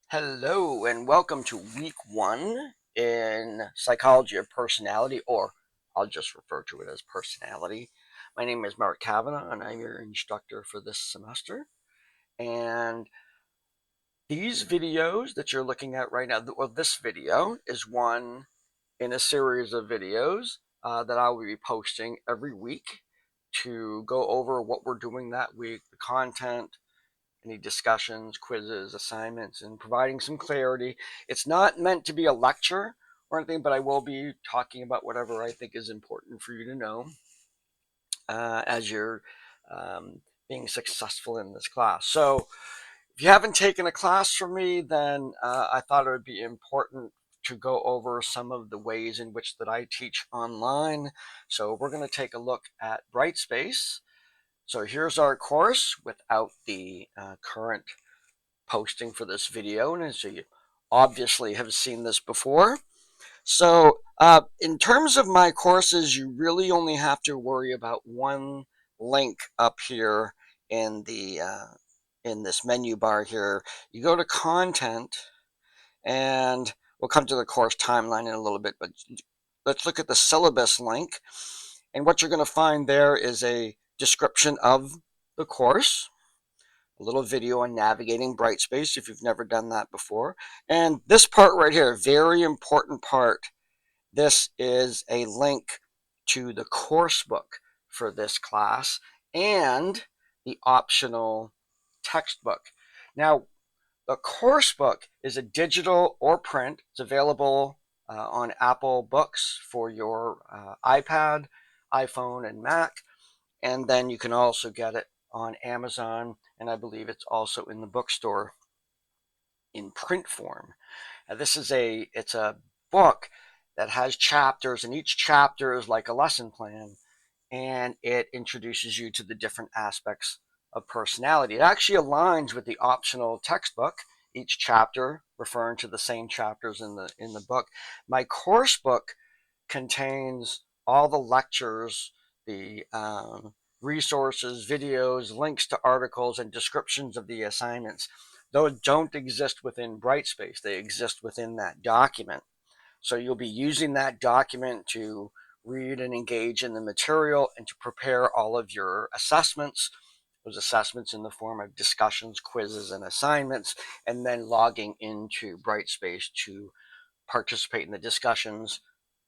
Hello and welcome to week 1 in Psychology of Personality, or I'll just refer to it as personality. My name is Mark Kavanagh and I'm your instructor for this semester. And these videos that you're looking at right now, well, this video is one in a series of videos that I will be posting every week to go over what we're doing that week, the content, any discussions, quizzes, assignments, and providing some clarity. It's not meant to be a lecture or anything, but I will be talking about whatever I think is important for you to know as you're being successful in this class. So if you haven't taken a class from me, then I thought it would be important to go over some of the ways in which that I teach online. So we're going to take a look at Brightspace. So here's our course without the current posting for this video, and so you obviously have seen this before. So in terms of my courses, you really only have to worry about one link up here in the in this menu bar here. You go to content, and we'll come to the course timeline in a little bit, but let's look at the syllabus link. And what you're going to find there is a description of the course, a little video on navigating Brightspace if you've never done that before. And this part right here, very important part, this is a link to the course book for this class and the optional textbook. Now, the course book is a digital or print. It's available on Apple Books for your iPad, iPhone, and Mac. And then you can also get it on Amazon, and I believe it's also in the bookstore in print form. Now, it's a book that has chapters, and each chapter is like a lesson plan, and it introduces you to the different aspects of personality. It actually aligns with the optional textbook, each chapter referring to the same chapters in the book. My course book contains all the lectures, the resources, videos, links to articles, and descriptions of the assignments. Those don't exist within Brightspace. They exist within that document. So you'll be using that document to read and engage in the material and to prepare all of your assessments, those assessments in the form of discussions, quizzes, and assignments, and then logging into Brightspace to participate in the discussions,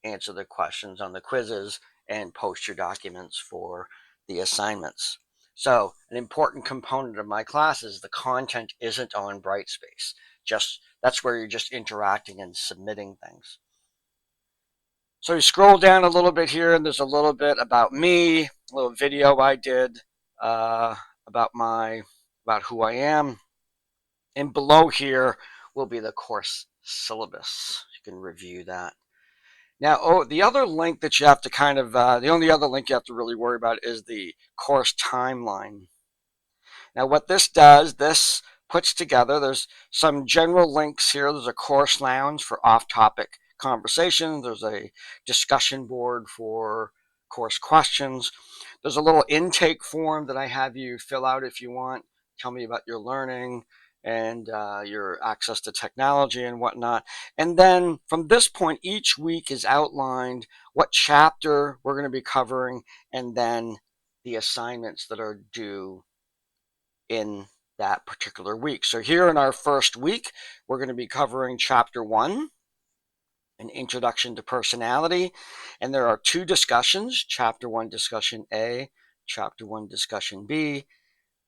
answer the questions on the quizzes, and post your documents for the assignments. So an important component of my class is the content isn't on Brightspace. That's where you're just interacting and submitting things. So you scroll down a little bit here, and there's a little bit about me, a little video I did uh, about who I am, and below here will be the course syllabus. You can review that. Now, the other link that you have to the only other link you have to really worry about is the course timeline. Now, what this does, this puts together, there's some general links here. There's a course lounge for off-topic conversation. There's a discussion board for course questions. There's a little intake form that I have you fill out if you want. Tell me about your learning and your access to technology and whatnot. And then from this point, each week is outlined what chapter we're going to be covering and then the assignments that are due in that particular week. So here in our first week, we're going to be covering chapter 1, an introduction to personality. And there are 2 discussions, chapter 1 discussion A, chapter 1 discussion B,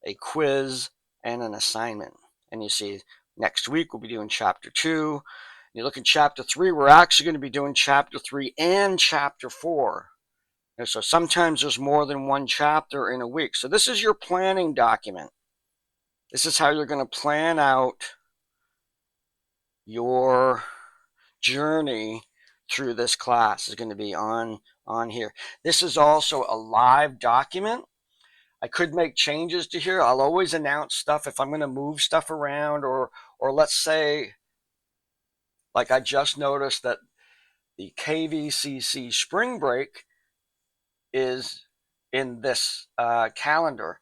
a quiz, and an assignment. And you see next week we'll be doing chapter 2. You look at chapter 3, we're actually going to be doing chapter 3 and chapter 4. And so sometimes there's more than one chapter in a week. So this is your planning document. This is how you're going to plan out your journey through this class. Is going to be on here. This is also a live document. I could make changes to here. I'll always announce stuff if I'm going to move stuff around, or let's say, like I just noticed that the KVCC spring break is in this calendar.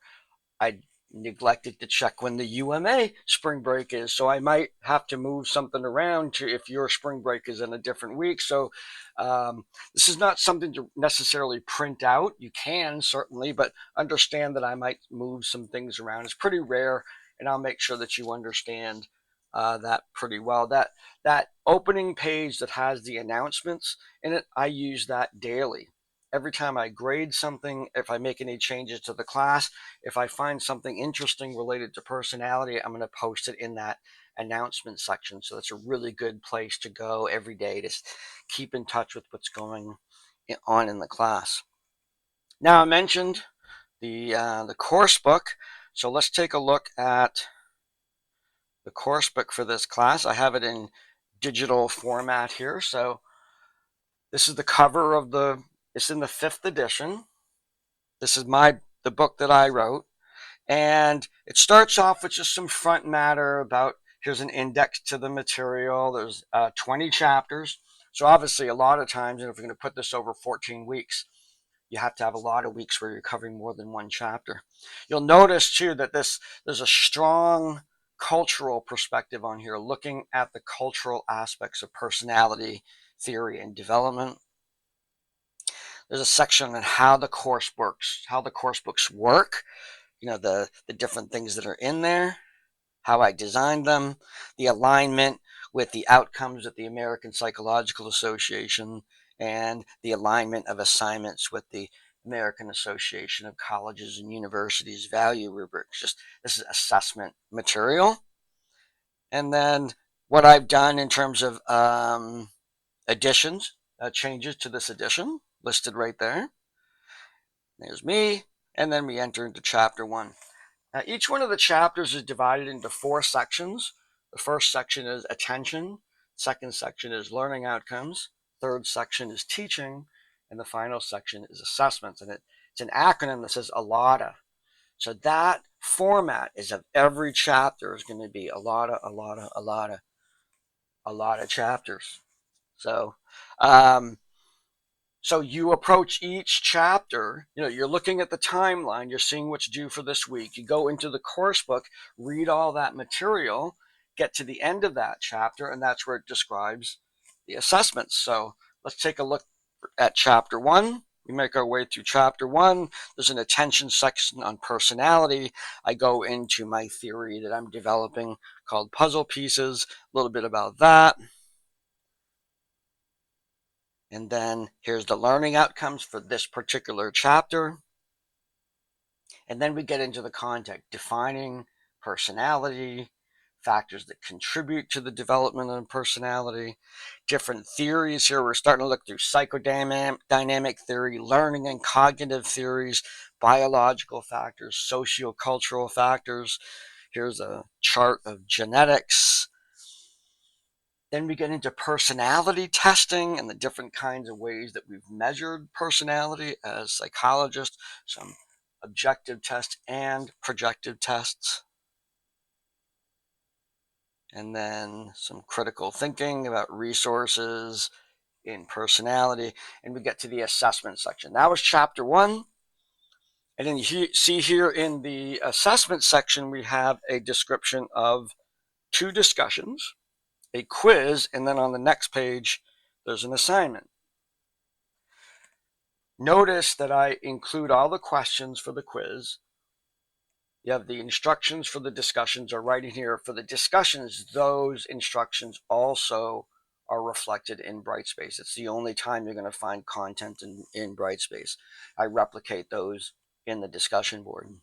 I neglected to check when the UMA spring break is, so I might have to move something around to if your spring break is in a different week. So this is not something to necessarily print out. You can certainly, but understand that I might move some things around. It's pretty rare, and I'll make sure that you understand that pretty well. That opening page that has the announcements in it, I use that daily. Every time I grade something, if I make any changes to the class, if I find something interesting related to personality, I'm going to post it in that announcement section. So that's a really good place to go every day to keep in touch with what's going on in the class. Now, I mentioned the course book. So let's take a look at the course book for this class. I have it in digital format here. So this is the cover of it's in the 5th edition. This is the book that I wrote. And it starts off with just some front matter about here's an index to the material. There's 20 chapters. So obviously a lot of times, and if you're going to put this over 14 weeks, you have to have a lot of weeks where you're covering more than one chapter. You'll notice too that there's a strong cultural perspective on here, looking at the cultural aspects of personality theory and development. There's a section on how the course books work, the different things that are in there, how I designed them, the alignment with the outcomes of the American Psychological Association, and the alignment of assignments with the American Association of Colleges and Universities value rubrics. This is assessment material. And then what I've done in terms of additions, changes to this edition, listed right there. There's me, and then we enter into chapter 1. Now, each one of the chapters is divided into 4 sections. The first section is attention, second section is learning outcomes, third section is teaching, and the final section is assessments. And it's an acronym that says ALATA. So that format is of every chapter is going to be a lot of chapters. So so you approach each chapter, you're looking at the timeline, you're seeing what's due for this week. You go into the course book, read all that material, get to the end of that chapter, and that's where it describes the assessments. So let's take a look at chapter 1. We make our way through chapter 1. There's an attention section on personality. I go into my theory that I'm developing called puzzle pieces, a little bit about that. And then here's the learning outcomes for this particular chapter. And then we get into the content, defining personality, factors that contribute to the development of personality, different theories here. We're starting to look through psychodynamic theory, learning and cognitive theories, biological factors, sociocultural factors. Here's a chart of genetics. Then we get into personality testing and the different kinds of ways that we've measured personality as psychologists, some objective tests and projective tests. And then some critical thinking about resources in personality. And we get to the assessment section. That was chapter 1. And then you see here in the assessment section, we have a description of 2 discussions, a quiz, and then on the next page, there's an assignment. Notice that I include all the questions for the quiz. You have the instructions for the discussions are right in here. For the discussions, those instructions also are reflected in Brightspace. It's the only time you're going to find content in Brightspace. I replicate those in the discussion board.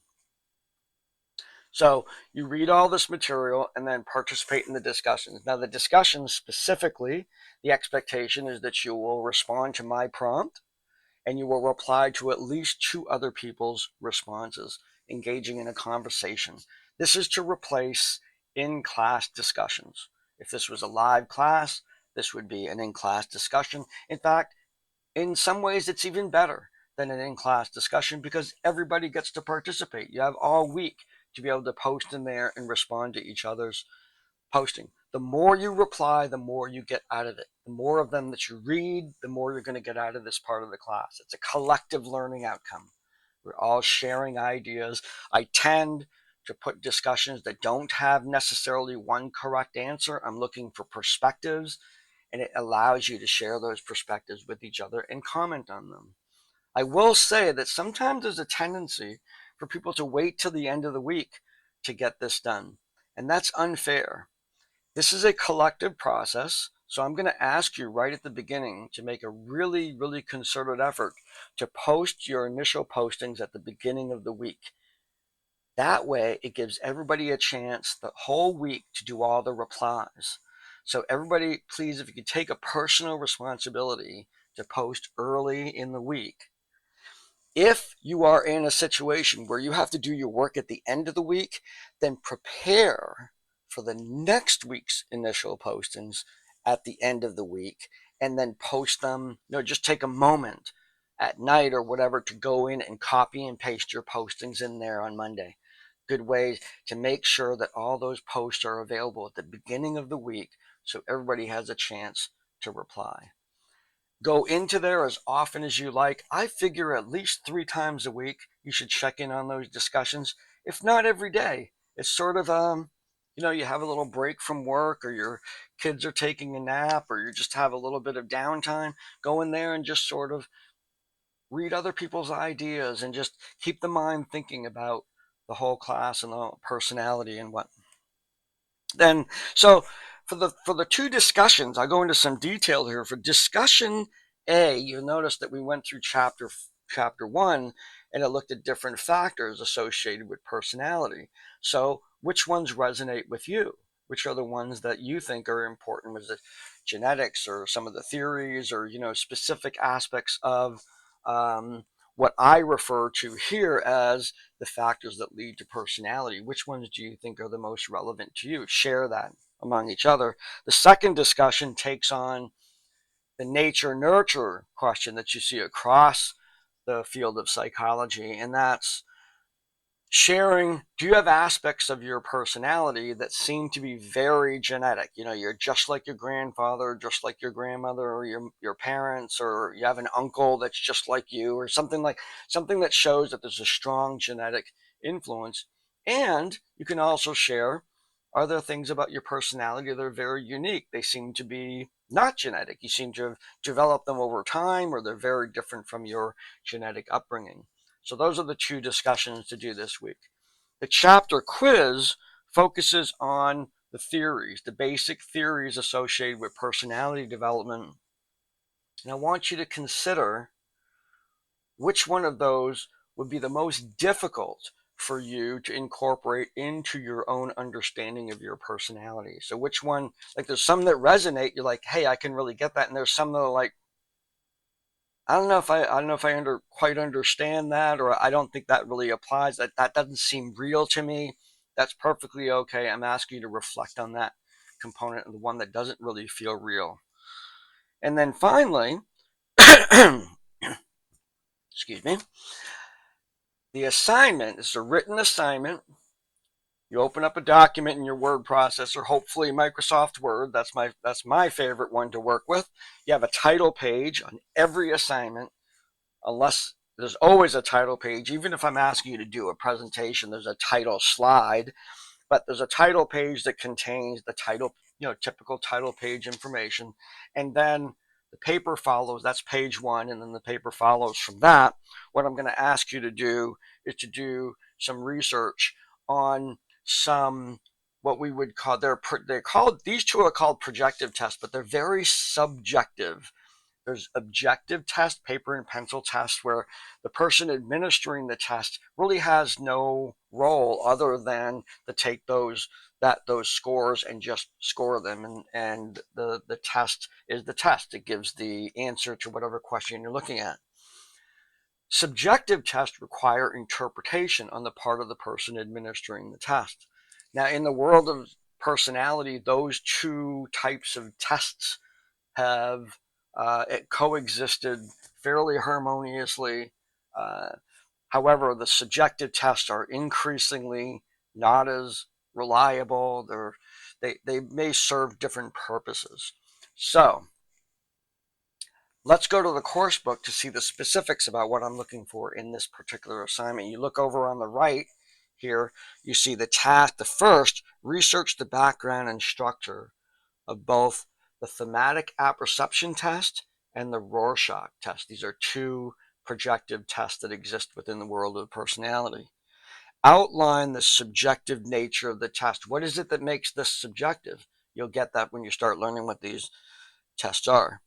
So you read all this material and then participate in the discussions. Now the discussions specifically, the expectation is that you will respond to my prompt and you will reply to at least 2 other people's responses, engaging in a conversation. This is to replace in-class discussions. If this was a live class, this would be an in-class discussion. In fact, in some ways, it's even better than an in-class discussion because everybody gets to participate. You have all week to be able to post in there and respond to each other's posting. The more you reply, the more you get out of it. The more of them that you read, the more you're going to get out of this part of the class. It's a collective learning outcome. We're all sharing ideas. I tend to put discussions that don't have necessarily one correct answer. I'm looking for perspectives, and it allows you to share those perspectives with each other and comment on them. I will say that sometimes there's a tendency for people to wait till the end of the week to get this done, and that's unfair. This is a collective process, so I'm going to ask you right at the beginning to make a really, really concerted effort to post your initial postings at the beginning of the week. That way, it gives everybody a chance the whole week to do all the replies. So everybody, please, if you could take a personal responsibility to post early in the week. If you are in a situation where you have to do your work at the end of the week, then prepare for the next week's initial postings at the end of the week, and then post them. Just take a moment at night or whatever to go in and copy and paste your postings in there on Monday. Good way to make sure that all those posts are available at the beginning of the week so everybody has a chance to reply. Go into there as often as you like. I figure at least 3 times a week you should check in on those discussions, if not every day. It's sort of, you have a little break from work, or your kids are taking a nap, or you just have a little bit of downtime. Go in there and just sort of read other people's ideas and just keep the mind thinking about the whole class and the personality and what. Then, so for the 2 discussions, I'll go into some detail here. For discussion A, you'll notice that we went through chapter 1, and it looked at different factors associated with personality. So which ones resonate with you? Which are the ones that you think are important? Was it genetics, or some of the theories, or specific aspects of what I refer to here as the factors that lead to personality? Which ones do you think are the most relevant to you? Share that among each other. The second discussion takes on the nature-nurture question that you see across the field of psychology, and that's sharing. Do you have aspects of your personality that seem to be very genetic? You're just like your grandfather, just like your grandmother, or your parents, or you have an uncle that's just like you, or something that shows that there's a strong genetic influence. And you can also share, are there things about your personality that are very unique? They seem to be not genetic. You seem to have developed them over time, or they're very different from your genetic upbringing. So those are the 2 discussions to do this week. The chapter quiz focuses on the theories, the basic theories associated with personality development. And I want you to consider which one of those would be the most difficult for you to incorporate into your own understanding of your personality. So which one, like there's some that resonate, you're like, hey, I can really get that. And there's some that are like, I don't know if I quite understand that, or I don't think that really applies. That doesn't seem real to me. That's perfectly okay. I'm asking you to reflect on that component, the one that doesn't really feel real. And then finally, excuse me, the assignment is a written assignment. You open up a document in your word processor, hopefully Microsoft Word. That's my favorite one to work with. You have a title page on every assignment. Unless there's always a title page. Even if I'm asking you to do a presentation, there's a title slide, but there's a title page that contains the title, typical title page information. And then the paper follows. That's page 1, and then the paper follows from that. What I'm going to ask you to do is to do some research on some, what we would call, these 2 are called projective tests, but they're very subjective. There's objective test, paper and pencil test, where the person administering the test really has no role other than to take those scores and just score them. And the test is the test. It gives the answer to whatever question you're looking at. Subjective tests require interpretation on the part of the person administering the test. Now, in the world of personality, those 2 types of tests have it coexisted fairly harmoniously. However, the subjective tests are increasingly not as reliable. They may serve different purposes. So let's go to the course book to see the specifics about what I'm looking for in this particular assignment. You look over on the right here, you see the task. The first, research the background and structure of both the thematic apperception test and the Rorschach test. These are two projective tests that exist within the world of personality. Outline the subjective nature of the test. What is it that makes this subjective? You'll get that when you start learning what these tests are.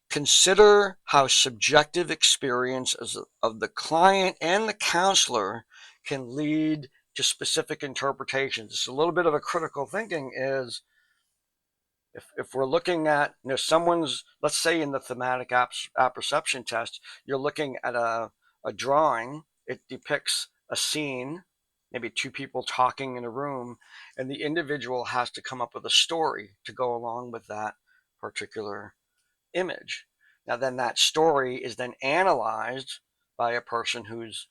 Consider how subjective experiences of the client and the counselor can lead to specific interpretations. It's a little bit of a critical thinking is if we're looking at, someone's, let's say in the thematic apperception test, you're looking at a drawing. It depicts a scene, maybe two people talking in a room, and the individual has to come up with a story to go along with that particular image. Now then that story is then analyzed by a person who's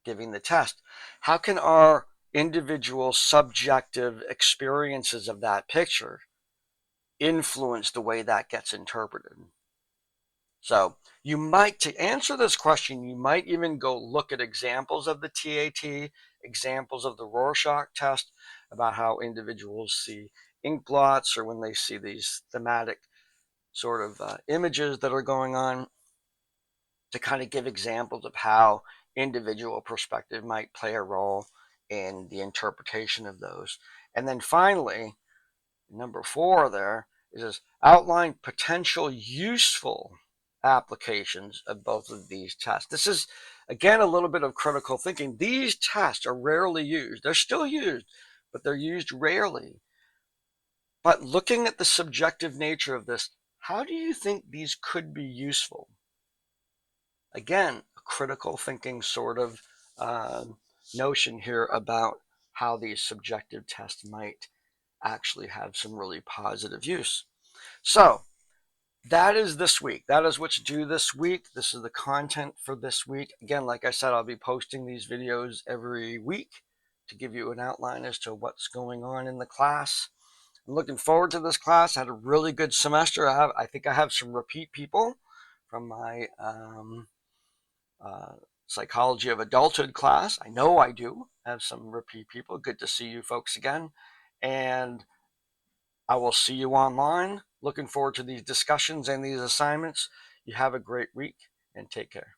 giving the test. How can our individual subjective experiences of that picture influence the way that gets interpreted? So you might, to answer this question, you might even go look at examples of the TAT, examples of the Rorschach test, about how individuals see ink blots or when they see these thematic sort of images that are going on, to kind of give examples of how individual perspective might play a role in the interpretation of those. And then finally, number 4 there is outline potential useful applications of both of these tests. This is, again, a little bit of critical thinking. These tests are rarely used. They're still used, but they're used rarely. But looking at the subjective nature of this, how do you think these could be useful? Again, a critical thinking sort of notion here about how these subjective tests might actually have some really positive use. So that is this week. That is what's due this week. This is the content for this week. Again, like I said, I'll be posting these videos every week to give you an outline as to what's going on in the class. I'm looking forward to this class. I had a really good semester. I think I have some repeat people from my Psychology of Adulthood class. I know I do have some repeat people. Good to see you folks again. And I will see you online. Looking forward to these discussions and these assignments. You have a great week and take care.